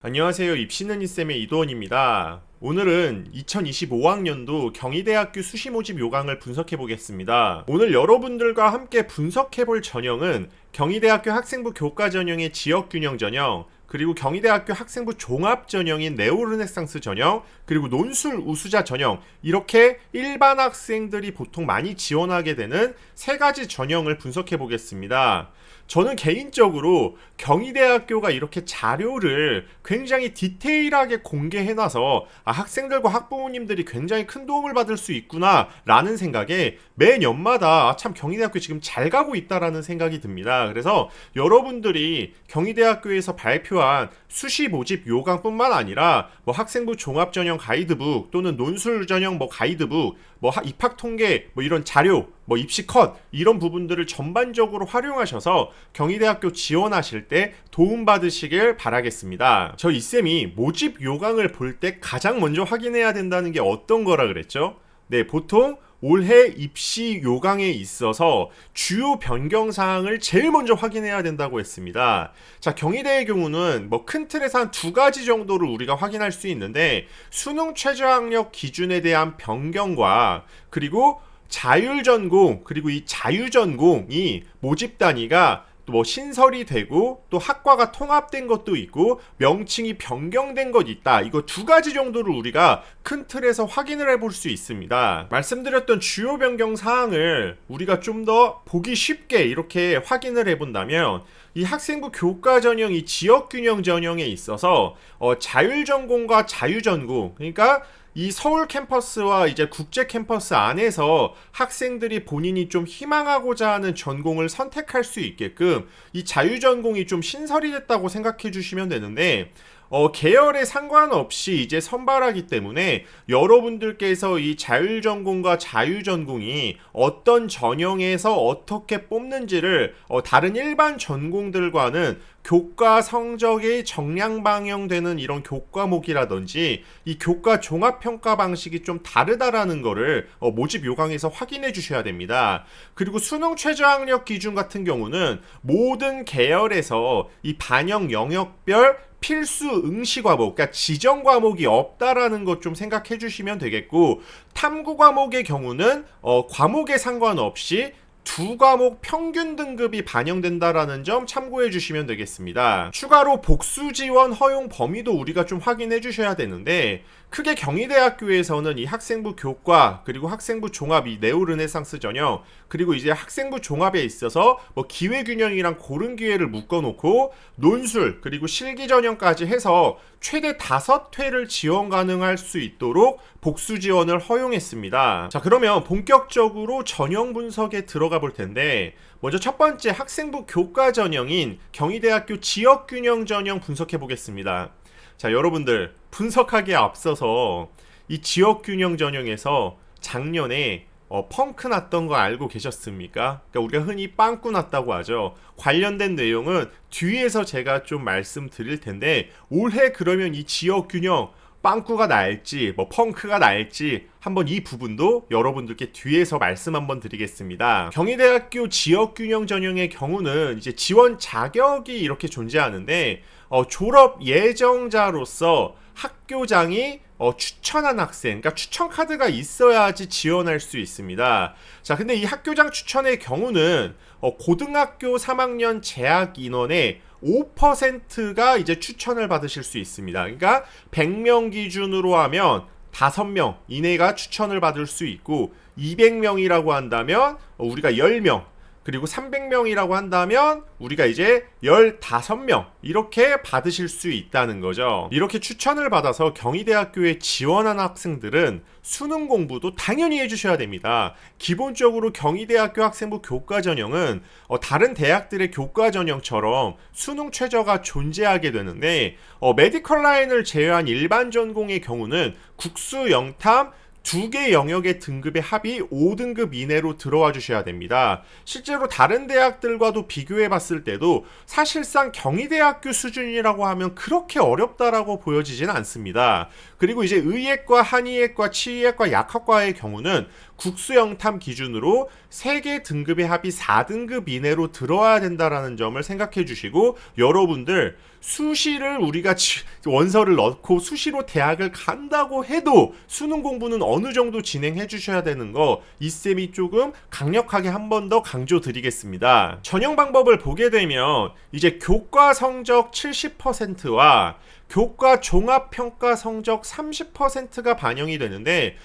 안녕하세요. 입시는 이쌤의 이도원입니다. 오늘은 2025학년도 경희대학교 수시 모집 요강을 분석해 보겠습니다. 오늘 여러분들과 함께 분석해 볼 전형은 경희대학교 학생부 교과 전형의 지역균형 전형, 그리고 경희대학교 학생부 종합 전형인 네오르네상스 전형, 그리고 논술 우수자 전형, 이렇게 일반 학생들이 보통 많이 지원하게 되는 세 가지 전형을 분석해 보겠습니다. 저는 개인적으로 경희대학교가 이렇게 자료를 굉장히 디테일하게 공개해놔서 학생들과 학부모님들이 굉장히 큰 도움을 받을 수 있구나 라는 생각에 매년마다 참 경희대학교 지금 잘 가고 있다라는 생각이 듭니다. 그래서 여러분들이 경희대학교에서 발표한 수시 모집 요강뿐만 아니라 학생부 종합전형 가이드북 또는 논술 전형 가이드북, 입학 통계 이런 자료, 입시 컷 이런 부분들을 전반적으로 활용하셔서 경희대학교 지원하실 때 도움받으시길 바라겠습니다. 저 이쌤이 모집 요강을 볼 때 가장 먼저 확인해야 된다는 게 어떤 거라 그랬죠? 네, 보통 올해 입시 요강에 있어서 주요 변경 사항을 제일 먼저 확인해야 된다고 했습니다. 자, 경희대의 경우는 큰 틀에서 한 두 가지 정도를 우리가 확인할 수 있는데, 수능 최저학력 기준에 대한 변경과 그리고 자율전공, 그리고 이 자유전공이 모집 단위가 신설이 되고 또 학과가 통합된 것도 있고 명칭이 변경된 것 있다. 이거 두 가지 정도를 우리가 큰 틀에서 확인을 해볼 수 있습니다. 말씀드렸던 주요 변경 사항을 우리가 좀 더 보기 쉽게 이렇게 확인을 해본다면, 이 학생부 교과 전형, 이 지역균형 전형에 있어서 자율전공과 자유전공, 그러니까 이 서울 캠퍼스와 이제 국제 캠퍼스 안에서 학생들이 본인이 좀 희망하고자 하는 전공을 선택할 수 있게끔 이 자유전공이 좀 신설이 됐다고 생각해 주시면 되는데, 계열에 상관없이 이제 선발하기 때문에 여러분들께서 이 자율전공과 자유전공이 어떤 전형에서 어떻게 뽑는지를 다른 일반 전공들과는 교과 성적이 정량 방영되는 이런 교과목이라든지 이 교과 종합평가 방식이 좀 다르다라는 거를 모집 요강에서 확인해 주셔야 됩니다. 그리고 수능 최저학력 기준 같은 경우는 모든 계열에서 이 반영 영역별 필수 응시 과목, 그러니까 지정 과목이 없다라는 것 좀 생각해 주시면 되겠고, 탐구 과목의 경우는 과목에 상관없이 두 과목 평균 등급이 반영된다라는 점 참고해 주시면 되겠습니다. 추가로 복수 지원 허용 범위도 우리가 좀 확인해 주셔야 되는데, 크게 경희대학교에서는 이 학생부 교과 그리고 학생부 종합, 이 네오르네상스 전형, 그리고 이제 학생부 종합에 있어서 기회균형이랑 고른기회를 묶어놓고 논술 그리고 실기 전형까지 해서 최대 5회를 지원 가능할 수 있도록 복수 지원을 허용했습니다. 자, 그러면 본격적으로 전형 분석에 들어가 볼 텐데, 먼저 첫 번째 학생부 교과 전형인 경희대학교 지역균형 전형 분석해 보겠습니다. 자, 여러분들 분석하기에 앞서서 이 지역균형 전형에서 작년에 펑크 났던 거 알고 계셨습니까? 그러니까 우리가 흔히 빵꾸 났다고 하죠. 관련된 내용은 뒤에서 제가 좀 말씀드릴 텐데, 올해 그러면 이 지역균형 빵꾸가 날지 펑크가 날지 한번 이 부분도 여러분들께 뒤에서 말씀 한번 드리겠습니다. 경희대학교 지역균형 전형의 경우는 이제 지원 자격이 이렇게 존재하는데, 졸업 예정자로서 학교장이 추천한 학생, 그러니까 추천 카드가 있어야지 지원할 수 있습니다. 자, 근데 이 학교장 추천의 경우는 고등학교 3학년 재학 인원의 5%가 이제 추천을 받으실 수 있습니다. 그러니까 100명 기준으로 하면 5명 이내가 추천을 받을 수 있고, 200명이라고 한다면 우리가 10명, 그리고 300명이라고 한다면 우리가 이제 15명 이렇게 받으실 수 있다는 거죠. 이렇게 추천을 받아서 경희대학교에 지원한 학생들은 수능 공부도 당연히 해주셔야 됩니다. 기본적으로 경희대학교 학생부 교과 전형은 다른 대학들의 교과 전형처럼 수능 최저가 존재하게 되는데, 메디컬 라인을 제외한 일반 전공의 경우는 국수 영탐 2개 영역의 등급의 합이 5등급 이내로 들어와 주셔야 됩니다. 실제로 다른 대학들과도 비교해 봤을 때도 사실상 경희대학교 수준이라고 하면 그렇게 어렵다라고 보여지진 않습니다. 그리고 이제 의예과, 한의예과, 치의예과, 약학과의 경우는 국수영탐 기준으로 3개 등급의 합이 4등급 이내로 들어와야 된다라는 점을 생각해 주시고, 여러분들 수시를 우리가 원서를 넣고 수시로 대학을 간다고 해도 수능 공부는 어느 정도 진행해 주셔야 되는 거 이쌤이 조금 강력하게 한 번 더 강조드리겠습니다. 전형 방법을 보게 되면 이제 교과 성적 70%와 교과 종합평가 성적 30%가 반영이 되는데,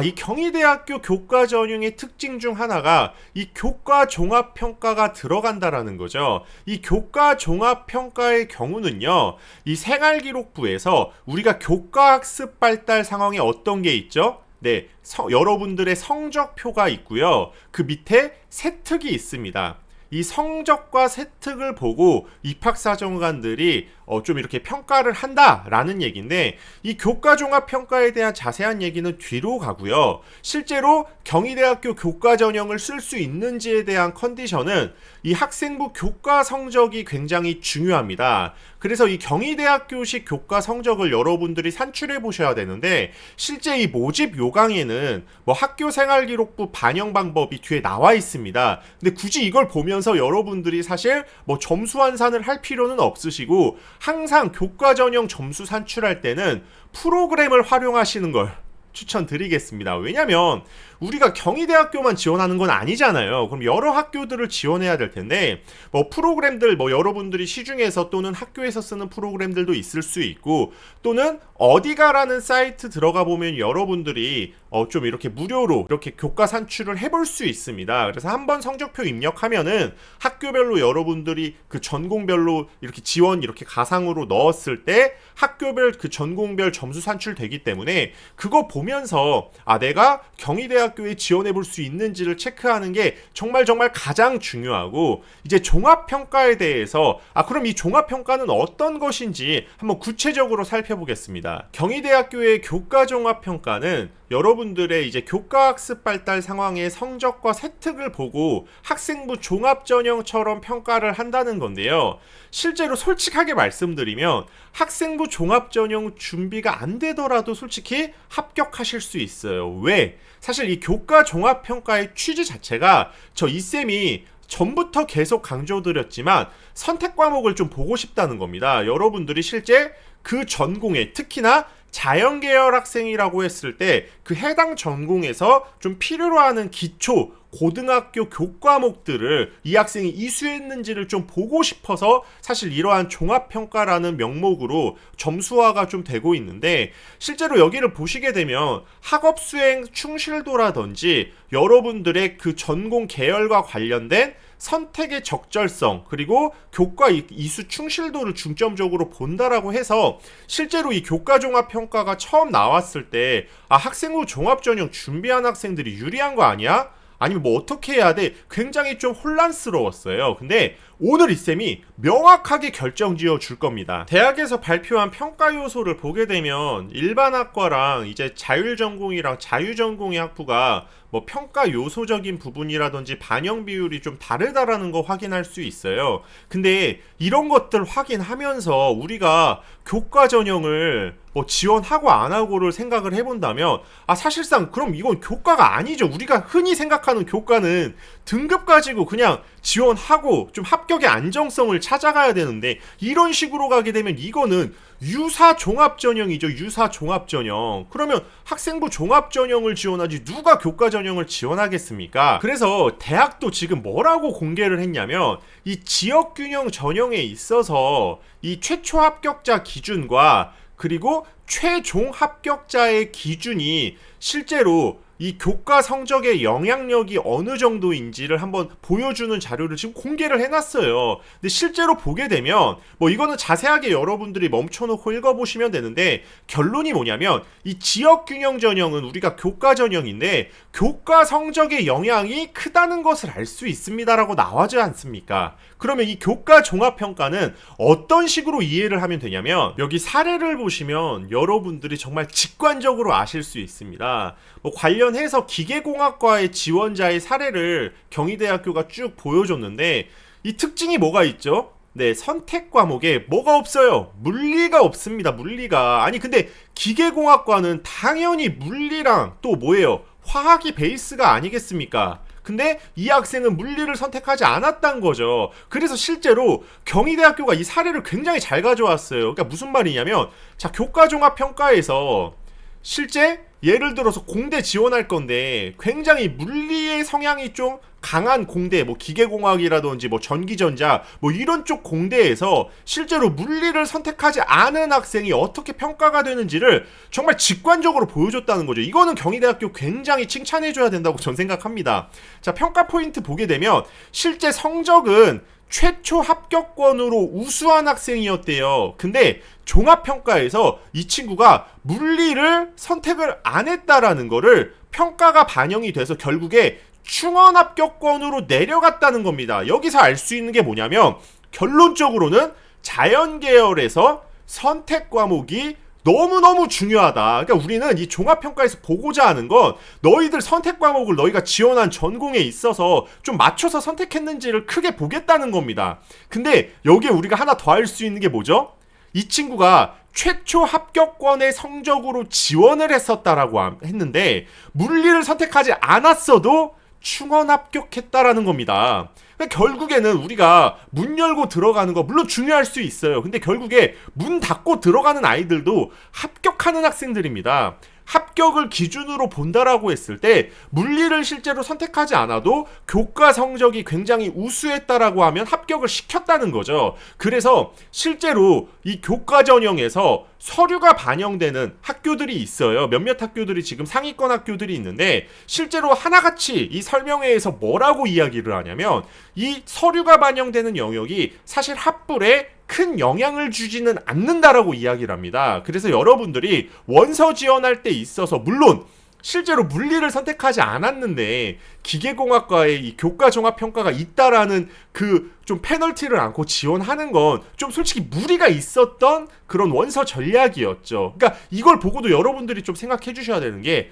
이 경희대학교 교과 전형의 특징 중 하나가 이 교과 종합평가가 들어간다라는 거죠. 이 교과 종합평가의 경우는요, 이 생활기록부에서 우리가 교과학습 발달 상황에 어떤 게 있죠? 네, 여러분들의 성적표가 있고요. 그 밑에 세특이 있습니다. 이 성적과 세특을 보고 입학사정관들이 좀 이렇게 평가를 한다라는 얘기인데, 이 교과종합평가에 대한 자세한 얘기는 뒤로 가고요. 실제로 경희대학교 교과 전형을 쓸 수 있는지에 대한 컨디션은 이 학생부 교과 성적이 굉장히 중요합니다. 그래서 이 경희대학교식 교과 성적을 여러분들이 산출해 보셔야 되는데, 실제 이 모집 요강에는 뭐 학교생활기록부 반영 방법이 뒤에 나와 있습니다. 근데 굳이 이걸 보면서 여러분들이 사실 뭐 점수 환산을 할 필요는 없으시고, 항상 교과 전형 점수 산출할 때는 프로그램을 활용하시는 걸 추천드리겠습니다. 왜냐면 우리가 경희대학교만 지원하는 건 아니잖아요. 그럼 여러 학교들을 지원해야 될 텐데, 뭐 프로그램들, 뭐 여러분들이 시중에서 또는 학교에서 쓰는 프로그램들도 있을 수 있고, 또는 어디가라는 사이트 들어가 보면 여러분들이 좀 이렇게 무료로 이렇게 교과 산출을 해볼 수 있습니다. 그래서 한번 성적표 입력하면은 학교별로 여러분들이 그 전공별로 이렇게 지원 이렇게 가상으로 넣었을 때 학교별 그 전공별 점수 산출되기 때문에, 그거 보면서 내가 경희대학교에 지원해 볼 수 있는지를 체크하는 게 정말 가장 중요하고, 이제 종합평가에 대해서 그럼 이 종합평가는 어떤 것인지 한번 구체적으로 살펴보겠습니다. 경희대학교의 교과종합평가는 여러분들의 이제 교과학습 발달 상황의 성적과 세특을 보고 학생부 종합전형처럼 평가를 한다는 건데요. 실제로 솔직하게 말씀드리면 학생부 종합전형 준비가 안 되더라도 솔직히 합격하실 수 있어요. 왜? 사실 이 교과종합평가의 취지 자체가 저 이쌤이 전부터 계속 강조드렸지만 선택 과목을 좀 보고 싶다는 겁니다. 여러분들이 실제 그 전공에, 특히나 자연계열 학생이라고 했을 때 그 해당 전공에서 좀 필요로 하는 기초 고등학교 교과목들을 이 학생이 이수했는지를 좀 보고 싶어서 사실 이러한 종합평가라는 명목으로 점수화가 좀 되고 있는데, 실제로 여기를 보시게 되면 학업수행 충실도라든지 여러분들의 그 전공 계열과 관련된 선택의 적절성, 그리고 교과 이수 충실도를 중점적으로 본다라고 해서 실제로 이 교과종합평가가 처음 나왔을 때 학생부 종합전형 준비한 학생들이 유리한 거 아니야? 아니면 뭐 어떻게 해야 돼? 굉장히 좀 혼란스러웠어요. 근데 오늘 이쌤이 명확하게 결정지어 줄 겁니다. 대학에서 발표한 평가 요소를 보게 되면 일반학과랑 이제 자율전공이랑 자유전공의 학부가 뭐 평가 요소적인 부분이라든지 반영 비율이 좀 다르다라는 거 확인할 수 있어요. 근데 이런 것들 확인하면서 우리가 교과 전형을 뭐 지원하고 안 하고를 생각을 해본다면 사실상 그럼 이건 교과가 아니죠. 우리가 흔히 생각하는 교과는 등급 가지고 그냥 지원하고 좀 합격의 안정성을 찾아가야 되는데, 이런 식으로 가게 되면 이거는 유사 종합전형이죠. 유사 종합전형. 그러면 학생부 종합전형을 지원하지 누가 교과전형을 지원하겠습니까? 그래서 대학도 지금 뭐라고 공개를 했냐면, 이 지역균형 전형에 있어서 이 최초 합격자 기준과 그리고 최종 합격자의 기준이 실제로 이 교과 성적의 영향력이 어느 정도인지를 한번 보여주는 자료를 지금 공개를 해놨어요. 근데 실제로 보게 되면 뭐 이거는 자세하게 여러분들이 멈춰놓고 읽어보시면 되는데, 결론이 뭐냐면 이 지역균형 전형은 우리가 교과 전형인데 교과 성적의 영향이 크다는 것을 알 수 있습니다라고 나와지 않습니까? 그러면 이 교과 종합평가는 어떤 식으로 이해를 하면 되냐면, 여기 사례를 보시면 여러분들이 정말 직관적으로 아실 수 있습니다. 뭐 관련해서 기계공학과의 지원자의 사례를 경희대학교가 쭉 보여줬는데, 이 특징이 뭐가 있죠? 네, 선택 과목에 뭐가 없어요? 물리가 없습니다. 물리가. 아니 근데 기계공학과는 당연히 물리랑 또 뭐예요? 화학이 베이스가 아니겠습니까? 근데 이 학생은 물리를 선택하지 않았다는 거죠. 그래서 실제로 경희대학교가 이 사례를 굉장히 잘 가져왔어요. 그러니까 무슨 말이냐면, 자, 교과종합평가에서 실제 예를 들어서 공대 지원할 건데 굉장히 물리의 성향이 좀 강한 공대, 뭐 기계공학이라든지 뭐 전기전자 뭐 이런 쪽 공대에서 실제로 물리를 선택하지 않은 학생이 어떻게 평가가 되는지를 정말 직관적으로 보여줬다는 거죠. 이거는 경희대학교 굉장히 칭찬해줘야 된다고 전 생각합니다. 자, 평가 포인트 보게 되면 실제 성적은 최초 합격권으로 우수한 학생이었대요. 근데 종합평가에서 이 친구가 물리를 선택을 안 했다라는 거를 평가가 반영이 돼서 결국에 충원 합격권으로 내려갔다는 겁니다. 여기서 알 수 있는 게 뭐냐면, 결론적으로는 자연 계열에서 선택 과목이 너무너무 중요하다. 그러니까 우리는 이 종합평가에서 보고자 하는 건 너희들 선택 과목을 너희가 지원한 전공에 있어서 좀 맞춰서 선택했는지를 크게 보겠다는 겁니다. 근데 여기에 우리가 하나 더 알 수 있는 게 뭐죠? 이 친구가 최초 합격권의 성적으로 지원을 했었다라고 했는데 물리를 선택하지 않았어도 충원 합격했다라는 겁니다. 그러니까 결국에는 우리가 문 열고 들어가는 거 물론 중요할 수 있어요. 근데 결국에 문 닫고 들어가는 아이들도 합격하는 학생들입니다. 합격을 기준으로 본다라고 했을 때 물리를 실제로 선택하지 않아도 교과 성적이 굉장히 우수했다라고 하면 합격을 시켰다는 거죠. 그래서 실제로 이 교과 전형에서 서류가 반영되는 학교들이 있어요. 몇몇 학교들이 지금 상위권 학교들이 있는데 실제로 하나같이 이 설명회에서 뭐라고 이야기를 하냐면, 이 서류가 반영되는 영역이 사실 합불에 큰 영향을 주지는 않는다라고 이야기를 합니다. 그래서 여러분들이 원서 지원할 때 있어서 물론 실제로 물리를 선택하지 않았는데 기계공학과의 이 교과 종합평가가 있다라는 그 좀 페널티를 안고 지원하는 건 좀 솔직히 무리가 있었던 그런 원서 전략이었죠. 그러니까 이걸 보고도 여러분들이 좀 생각해 주셔야 되는 게,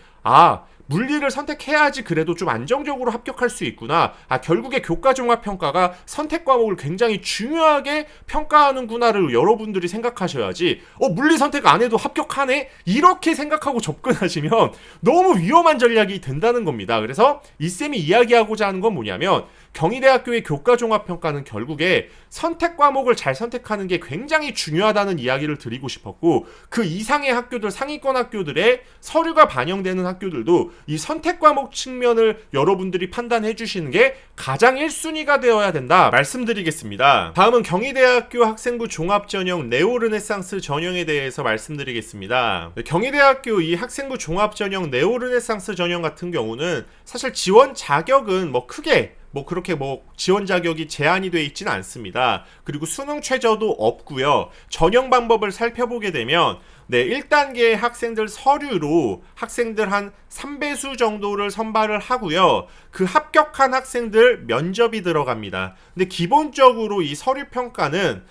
물리를 선택해야지 그래도 좀 안정적으로 합격할 수 있구나. 결국에 교과종합평가가 선택 과목을 굉장히 중요하게 평가하는구나를 여러분들이 생각하셔야지, 물리 선택 안 해도 합격하네? 이렇게 생각하고 접근하시면 너무 위험한 전략이 된다는 겁니다. 그래서 이 쌤이 이야기하고자 하는 건 뭐냐면, 경희대학교의 교과종합평가는 결국에 선택 과목을 잘 선택하는 게 굉장히 중요하다는 이야기를 드리고 싶었고, 그 이상의 학교들, 상위권 학교들의 서류가 반영되는 학교들도 이 선택 과목 측면을 여러분들이 판단해 주시는 게 가장 1순위가 되어야 된다 말씀드리겠습니다. 다음은 경희대학교 학생부 종합전형 네오르네상스 전형에 대해서 말씀드리겠습니다. 경희대학교 이 학생부 종합전형 네오르네상스 전형 같은 경우는 사실 지원 자격은 크게 그렇게 지원 자격이 제한이 되어 있지는 않습니다. 그리고 수능 최저도 없고요. 전형 방법을 살펴보게 되면 1단계 학생들 서류로 학생들 한 3배수 정도를 선발을 하고요. 그 합격한 학생들 면접이 들어갑니다. 근데 기본적으로 이 서류 평가는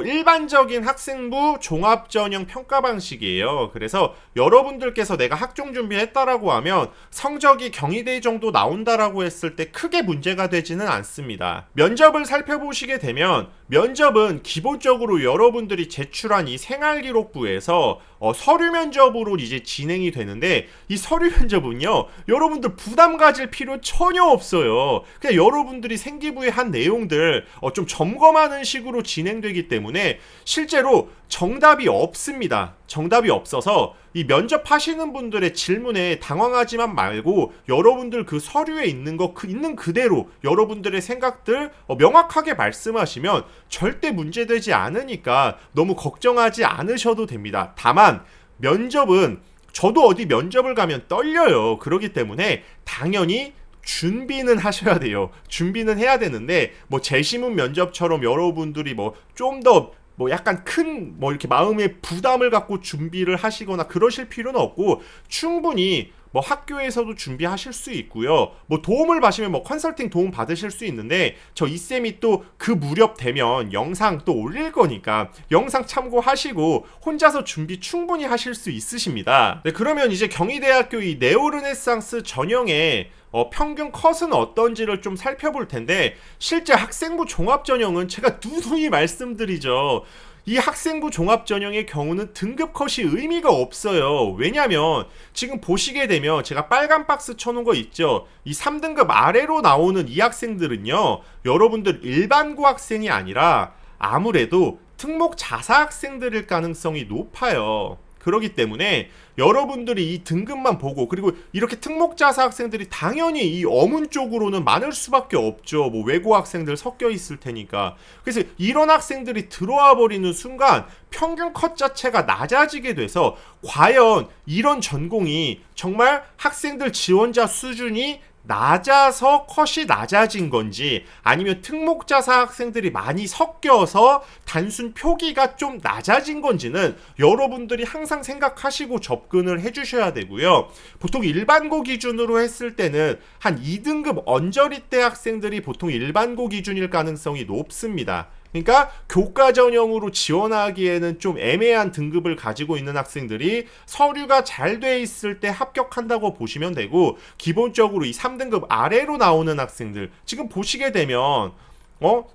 일반적인 학생부 종합전형 평가 방식이에요. 그래서 여러분들께서 내가 학종 준비했다라고 하면 성적이 경희대 정도 나온다라고 했을 때 크게 문제가 되지는 않습니다. 면접을 살펴보시게 되면 면접은 기본적으로 여러분들이 제출한 이 생활기록부에서 서류 면접으로 이제 진행이 되는데, 이 서류 면접은요, 여러분들 부담 가질 필요 전혀 없어요. 그냥 여러분들이 생기부에 한 내용들 좀 점검하는 식으로 진행되기 때문에 실제로 정답이 없습니다. 정답이 없어서 이 면접하시는 분들의 질문에 당황하지만 말고 여러분들 그 서류에 있는 거 있는 그대로 여러분들의 생각들 명확하게 말씀하시면 절대 문제되지 않으니까 너무 걱정하지 않으셔도 됩니다. 다만 면접은 저도 어디 면접을 가면 떨려요. 그렇기 때문에 당연히 준비는 하셔야 돼요. 준비는 해야 되는데 재시문 면접처럼 여러분들이 좀 더 약간 큰 이렇게 마음의 부담을 갖고 준비를 하시거나 그러실 필요는 없고, 충분히 학교에서도 준비하실 수 있고요. 도움을 받으시면 컨설팅 도움 받으실 수 있는데, 저 이쌤이 또 그 무렵 되면 영상 또 올릴 거니까 영상 참고하시고 혼자서 준비 충분히 하실 수 있으십니다. 그러면 이제 경희대학교 이 네오르네상스 전형의 평균 컷은 어떤지를 좀 살펴볼 텐데, 실제 학생부 종합전형은 제가 누누이 말씀드리죠. 이 학생부 종합전형의 경우는 등급 컷이 의미가 없어요. 왜냐면 지금 보시게 되면 제가 빨간 박스 쳐놓은 거 있죠. 이 3등급 아래로 나오는 이 학생들은요, 여러분들 일반고 학생이 아니라 아무래도 특목 자사 학생들일 가능성이 높아요. 그렇기 때문에 여러분들이 이 등급만 보고, 그리고 이렇게 특목자사 학생들이 당연히 이 어문 쪽으로는 많을 수밖에 없죠. 뭐 외고 학생들 섞여 있을 테니까. 그래서 이런 학생들이 들어와 버리는 순간 평균 컷 자체가 낮아지게 돼서 과연 이런 전공이 정말 학생들 지원자 수준이 낮아서 컷이 낮아진 건지, 아니면 특목자사 학생들이 많이 섞여서 단순 표기가 좀 낮아진 건지는 여러분들이 항상 생각하시고 접근을 해주셔야 되고요. 보통 일반고 기준으로 했을 때는 한 2등급 언저리 때 학생들이 보통 일반고 기준일 가능성이 높습니다. 그러니까 교과 전형으로 지원하기에는 좀 애매한 등급을 가지고 있는 학생들이 서류가 잘 돼 있을 때 합격한다고 보시면 되고, 기본적으로 이 3등급 아래로 나오는 학생들 지금 보시게 되면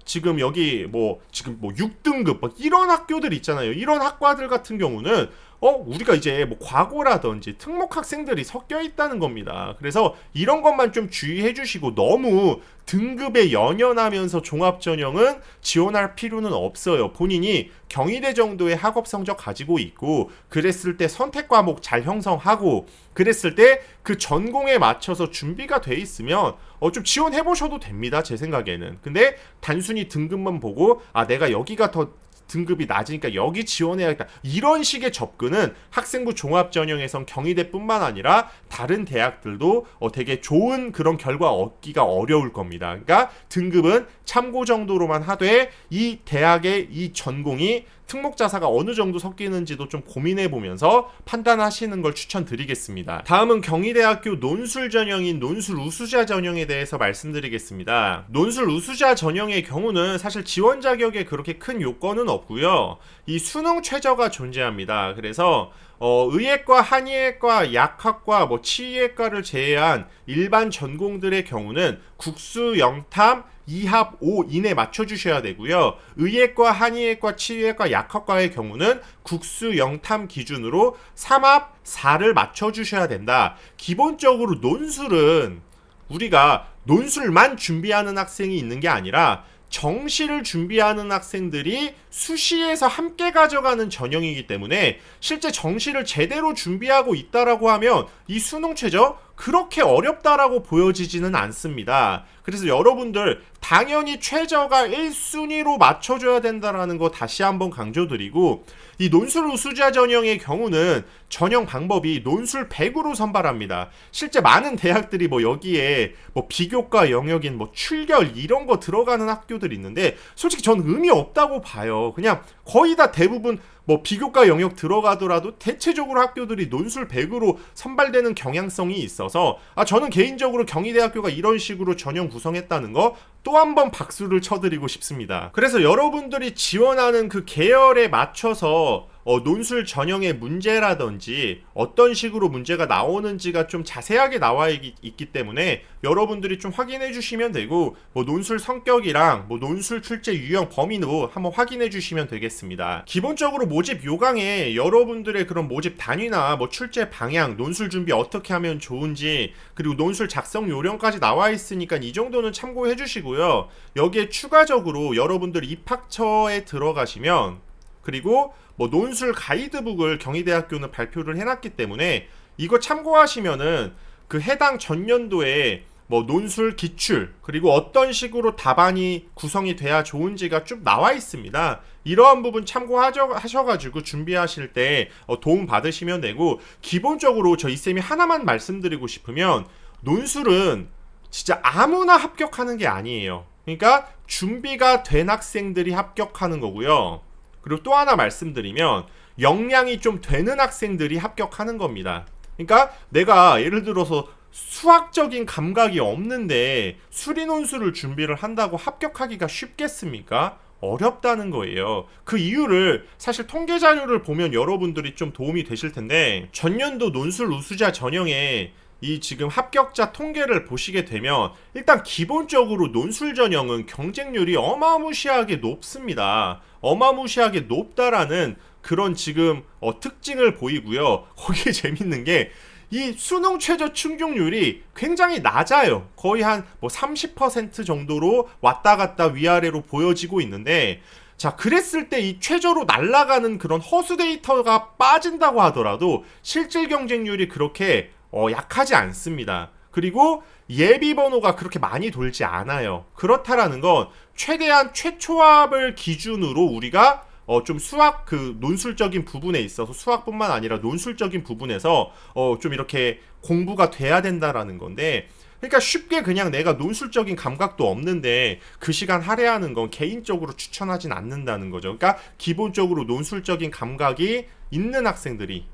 지금 여기 지금 6등급 이런 학교들 있잖아요. 이런 학과들 같은 경우는 우리가 이제 뭐 과고라든지 특목 학생들이 섞여 있다는 겁니다. 그래서 이런 것만 좀 주의해 주시고, 너무 등급에 연연하면서 종합전형은 지원할 필요는 없어요. 본인이 경희대 정도의 학업 성적 가지고 있고, 그랬을 때 선택 과목 잘 형성하고, 그랬을 때 그 전공에 맞춰서 준비가 돼 있으면 좀 지원해 보셔도 됩니다. 제 생각에는. 근데 단순히 등급만 보고 내가 여기가 더 등급이 낮으니까 여기 지원해야겠다, 이런 식의 접근은 학생부 종합전형에선 경희대뿐만 아니라 다른 대학들도 되게 좋은 그런 결과 얻기가 어려울 겁니다. 그러니까 등급은 참고 정도로만 하되 이 대학의 이 전공이 특목자사가 어느 정도 섞이는지도 좀 고민해 보면서 판단하시는 걸 추천드리겠습니다. 다음은 경희대학교 논술 전형인 논술 우수자 전형에 대해서 말씀드리겠습니다. 논술 우수자 전형의 경우는 사실 지원 자격에 그렇게 큰 요건은 없고요. 이 수능 최저가 존재합니다. 그래서 의예과, 한의예과, 약학과, 치의예과를 제외한 일반 전공들의 경우는 국수, 영탐, 2합 5 이내 맞춰주셔야 되고요. 의예과, 한의예과, 치의예과, 약학과의 경우는 국수, 영탐 기준으로 3합 4를 맞춰주셔야 된다. 기본적으로 논술은 우리가 논술만 준비하는 학생이 있는 게 아니라 정시를 준비하는 학생들이 수시에서 함께 가져가는 전형이기 때문에 실제 정시를 제대로 준비하고 있다라고 하면 이 수능 최저 그렇게 어렵다라고 보여지지는 않습니다. 그래서 여러분들 당연히 최저가 1순위로 맞춰줘야 된다라는 거 다시 한번 강조드리고, 이 논술 우수자 전형의 경우는 전형 방법이 논술 100으로 선발합니다. 실제 많은 대학들이 여기에 비교과 영역인 출결 이런 거 들어가는 학교들이 있는데, 솔직히 전 의미 없다고 봐요. 그냥 거의 다 대부분 비교과 영역 들어가더라도 대체적으로 학교들이 논술 100으로 선발되는 경향성이 있어서 저는 개인적으로 경희대학교가 이런 식으로 전형 구성했다는 거 또 한 번 박수를 쳐드리고 싶습니다. 그래서 여러분들이 지원하는 그 계열에 맞춰서 논술 전형의 문제라든지 어떤 식으로 문제가 나오는지가 좀 자세하게 나와 있기 때문에 여러분들이 좀 확인해 주시면 되고, 논술 성격이랑 논술 출제 유형 범위도 한번 확인해 주시면 되겠습니다. 기본적으로 모집 요강에 여러분들의 그런 모집 단위나 출제 방향, 논술 준비 어떻게 하면 좋은지, 그리고 논술 작성 요령까지 나와 있으니까 이 정도는 참고해 주시고요. 여기에 추가적으로 여러분들 입학처에 들어가시면, 그리고 논술 가이드북을 경희대학교는 발표를 해놨기 때문에 이거 참고하시면은 그 해당 전년도에 논술 기출, 그리고 어떤 식으로 답안이 구성이 돼야 좋은지가 쭉 나와 있습니다. 이러한 부분 참고하셔가지고 준비하실 때 도움 받으시면 되고, 기본적으로 저희 쌤이 하나만 말씀드리고 싶으면, 논술은 진짜 아무나 합격하는 게 아니에요. 그러니까 준비가 된 학생들이 합격하는 거고요. 그리고 또 하나 말씀드리면, 역량이 좀 되는 학생들이 합격하는 겁니다. 그러니까 내가 예를 들어서 수학적인 감각이 없는데 수리논술을 준비를 한다고 합격하기가 쉽겠습니까? 어렵다는 거예요. 그 이유를 사실 통계 자료를 보면 여러분들이 좀 도움이 되실 텐데, 전년도 논술 우수자 전형에 이 지금 합격자 통계를 보시게 되면 일단 기본적으로 논술 전형은 경쟁률이 어마무시하게 높습니다. 어마무시하게 높다라는 그런 지금 특징을 보이고요. 거기에 재밌는 게 이 수능 최저 충족률이 굉장히 낮아요. 거의 한 뭐 30% 정도로 왔다 갔다 위아래로 보여지고 있는데, 자, 그랬을 때 이 최저로 날아가는 그런 허수 데이터가 빠진다고 하더라도 실질 경쟁률이 그렇게 약하지 않습니다. 그리고 예비 번호가 그렇게 많이 돌지 않아요. 그렇다라는 건 최대한 최초합을 기준으로 우리가 좀 수학 그 논술적인 부분에 있어서 수학뿐만 아니라 논술적인 부분에서 좀 이렇게 공부가 돼야 된다라는 건데, 그러니까 쉽게 그냥 내가 논술적인 감각도 없는데 그 시간 할애하는 건 개인적으로 추천하진 않는다는 거죠. 그러니까 기본적으로 논술적인 감각이 있는 학생들이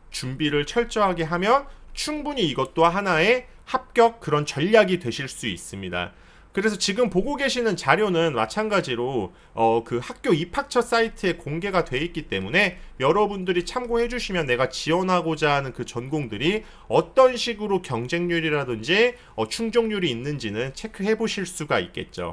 준비를 철저하게 하면 충분히 이것도 하나의 합격 그런 전략이 되실 수 있습니다. 그래서 지금 보고 계시는 자료는 마찬가지로 그 학교 입학처 사이트에 공개가 돼 있기 때문에 여러분들이 참고해 주시면 내가 지원하고자 하는 그 전공들이 어떤 식으로 경쟁률이라든지 충족률이 있는지는 체크해 보실 수가 있겠죠.